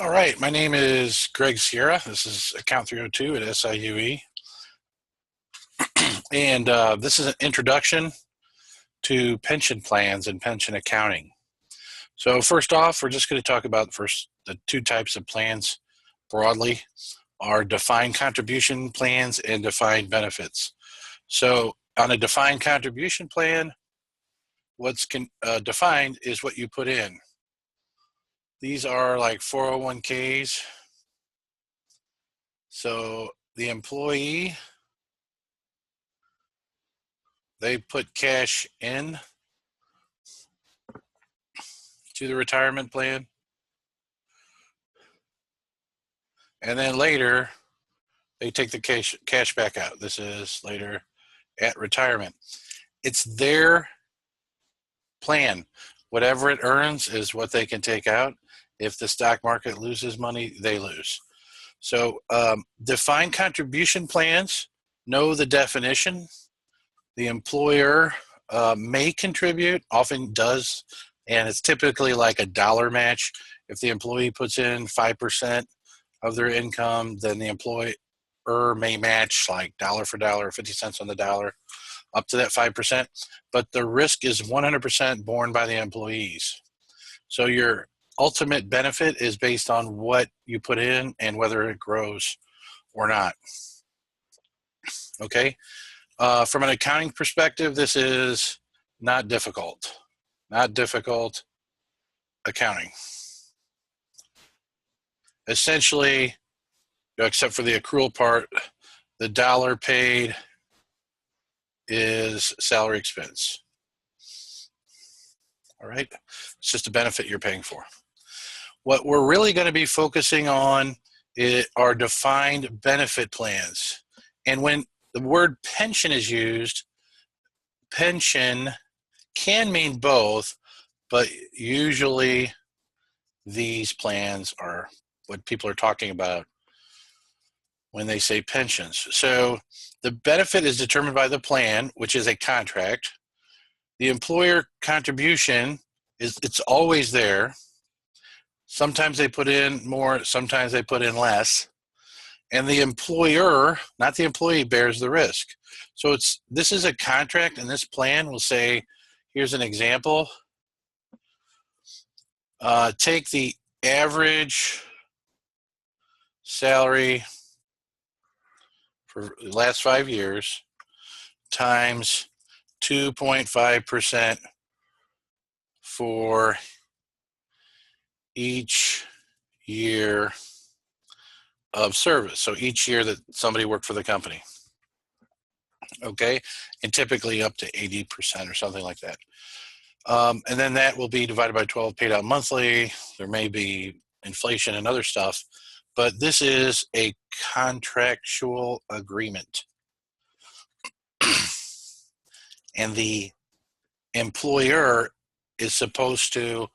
All right, my name is Greg Sierra. This is account 302 at SIUE. And this is an introduction to pension plans and pension accounting. So first off, we're just going to talk about the two types of plans broadly are defined contribution plans and defined benefits. So on a defined contribution plan, what's defined is what you put in. These are like 401ks. So the employee, they put cash in to the retirement plan. And then later, they take the cash back out. This is later at retirement. It's their plan. Whatever it earns is what they can take out. If the stock market loses money, they lose. So defined contribution plans know the definition. The employer may contribute, often does, and it's typically like a dollar match. If the employee puts in 5% of their income, then the employer may match like dollar for dollar, 50 cents on the dollar, up to that 5%. But the risk is 100% borne by the employees. So your ultimate benefit is based on what you put in and whether it grows or not. Okay. From an accounting perspective, this is not difficult. Not difficult accounting. Essentially, except for the accrual part, the dollar paid is salary expense. All right? It's just a benefit you're paying for. What we're really going to be focusing on are defined benefit plans. And when the word pension is used, pension can mean both, but usually these plans are what people are talking about when they say pensions. So the benefit is determined by the plan, which is a contract. The employer contribution it's always there. Sometimes they put in more, sometimes they put in less. And the employer, not the employee, bears the risk. So this is a contract, and this plan will say, here's an example. Take the average salary for the last 5 years times 2.5% for each year of service. So each year that somebody worked for the company. Okay, and typically up to 80% or something like that. And then that will be divided by 12, paid out monthly. There may be inflation and other stuff, but this is a contractual agreement. And the employer is supposed to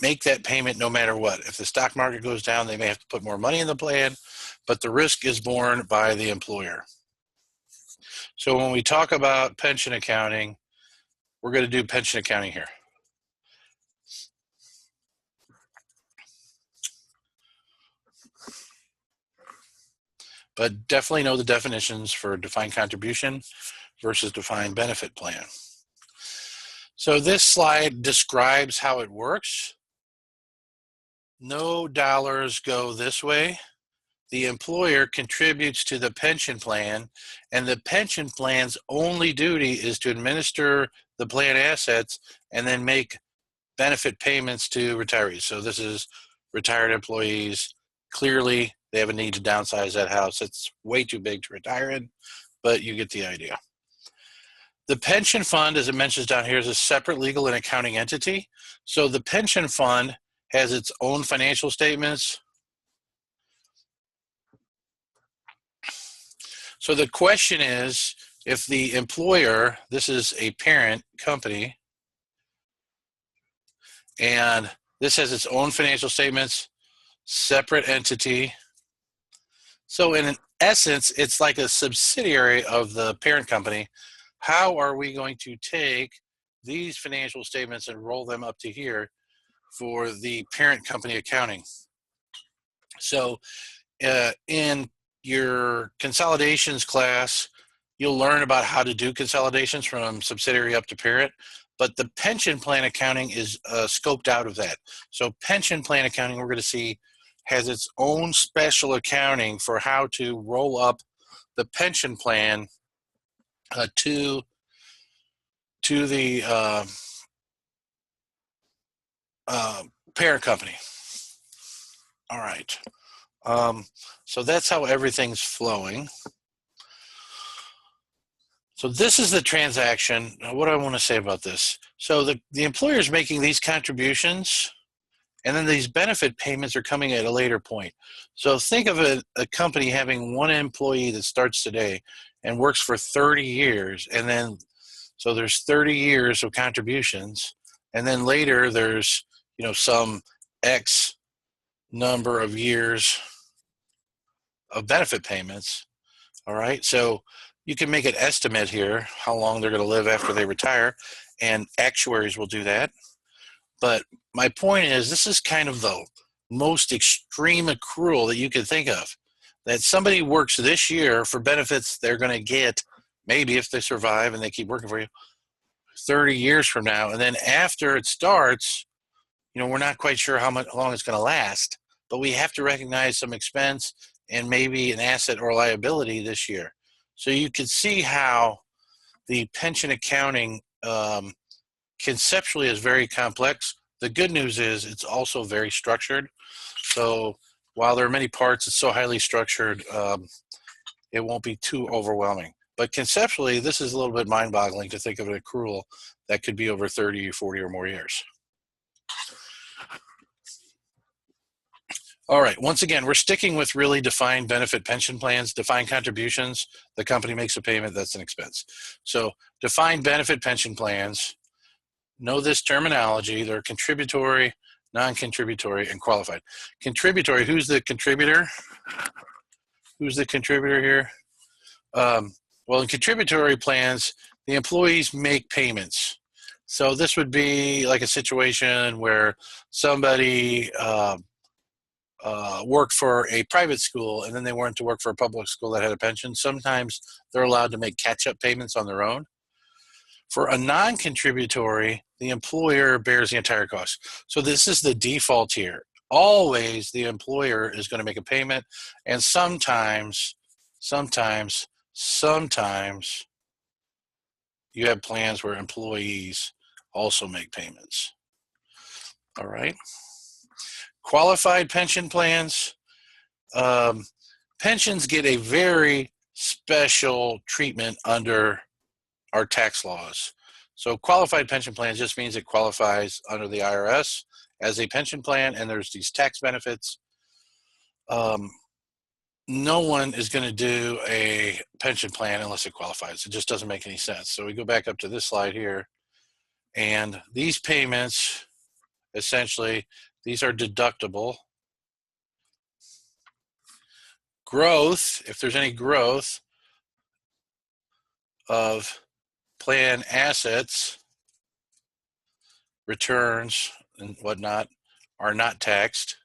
make that payment no matter what. If the stock market goes down, they may have to put more money in the plan, but the risk is borne by the employer. So when we talk about pension accounting, we're going to do pension accounting here. But definitely know the definitions for defined contribution versus defined benefit plan. So this slide describes how it works. No dollars go this way. The employer contributes to the pension plan, and the pension plan's only duty is to administer the plan assets and then make benefit payments to retirees. So this is retired employees. Clearly, they have a need to downsize that house. It's way too big to retire in, but you get the idea. The pension fund, as it mentions down here, is a separate legal and accounting entity. So the pension fund has its own financial statements. So the question is, if the employer, this is a parent company, and this has its own financial statements, separate entity. So in essence, it's like a subsidiary of the parent company. How are we going to take these financial statements and roll them up to here for the parent company accounting? So in your consolidations class, you'll learn about how to do consolidations from subsidiary up to parent, but the pension plan accounting is scoped out of that. So pension plan accounting, we're going to see, has its own special accounting for how to roll up the pension plan to the parent company. All right. So that's how everything's flowing. So this is the transaction. What do I want to say about this? So the employer is making these contributions, and then these benefit payments are coming at a later point. So think of a company having one employee that starts today and works for 30 years, and then so there's 30 years of contributions, and then later there's some X number of years of benefit payments. All right, so you can make an estimate here how long they're going to live after they retire, and actuaries will do that. But my point is, this is kind of the most extreme accrual that you can think of, that somebody works this year for benefits they're going to get, maybe if they survive and they keep working for you, 30 years from now. And then after it starts, we're not quite sure how long it's going to last, but we have to recognize some expense and maybe an asset or liability this year. So you can see how the pension accounting conceptually is very complex. The good news is it's also very structured. So while there are many parts, it's so highly structured, it won't be too overwhelming. But conceptually, this is a little bit mind-boggling to think of an accrual that could be over 30, 40 or more years. All right, once again, we're sticking with really defined benefit pension plans, defined contributions. The company makes a payment, that's an expense. So defined benefit pension plans, know this terminology. They're contributory, non-contributory, and qualified. Contributory, who's the contributor? Who's the contributor here? Well, in contributory plans, the employees make payments. So this would be like a situation where somebody worked for a private school and then they went to work for a public school that had a pension. Sometimes they're allowed to make catch-up payments on their own. For a non-contributory, the employer bears the entire cost. So this is the default here. Always the employer is going to make a payment, and sometimes you have plans where employees also make payments. All right. Qualified pension plans. Pensions get a very special treatment under our tax laws. So qualified pension plans just means it qualifies under the IRS as a pension plan, and there's these tax benefits. No one is going to do a pension plan unless it qualifies. It just doesn't make any sense. So we go back up to this slide here, and these payments, essentially, these are deductible. Growth, if there's any growth of plan assets, returns and whatnot, are not taxed.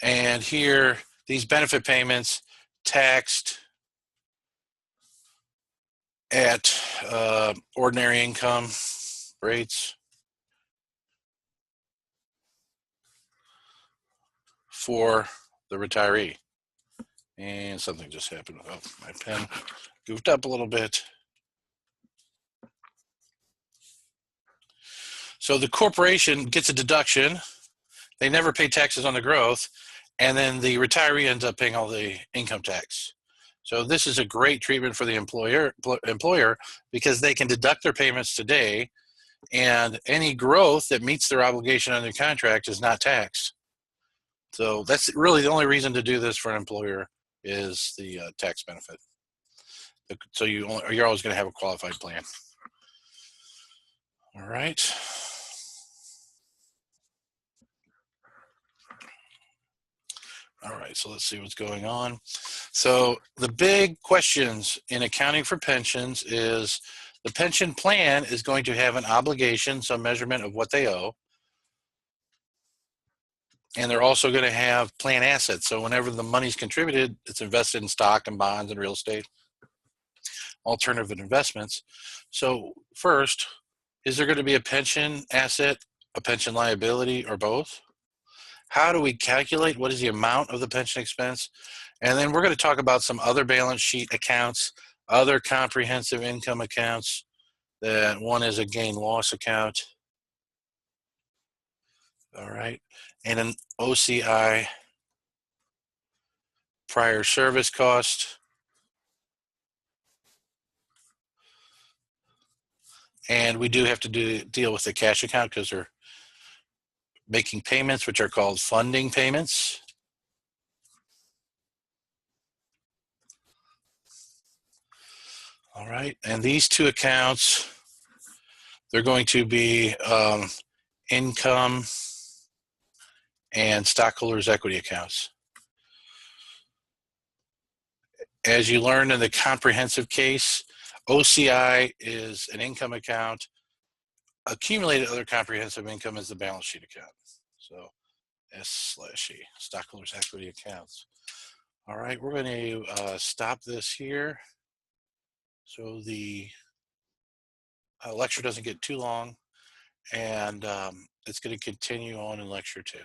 And here, these benefit payments taxed at ordinary income rates for the retiree. And something just happened. Oh, my pen goofed up a little bit. So the corporation gets a deduction. They never pay taxes on the growth, and then the retiree ends up paying all the income tax. So this is a great treatment for the employer because they can deduct their payments today, and any growth that meets their obligation under the contract is not taxed. So that's really the only reason to do this for an employer is the tax benefit. So you're always going to have a qualified plan. All right. All right, so let's see what's going on. So the big questions in accounting for pensions is the pension plan is going to have an obligation, some measurement of what they owe. And they're also going to have plan assets. So whenever the money's contributed, it's invested in stock and bonds and real estate, alternative investments. So first, is there going to be a pension asset, a pension liability, or both? How do we calculate what is the amount of the pension expense? And then we're going to talk about some other balance sheet accounts, other comprehensive income accounts. That one is a gain loss account. All right. And an OCI, prior service cost. And we do have to deal with the cash account because they're making payments, which are called funding payments. All right. And these two accounts, they're going to be income and stockholders' equity accounts. As you learned in the comprehensive case, OCI is an income account. Accumulated other comprehensive income is the balance sheet account. So S/E, stockholders' equity accounts. All right, we're going to stop this here so the lecture doesn't get too long, and it's going to continue on in lecture 2.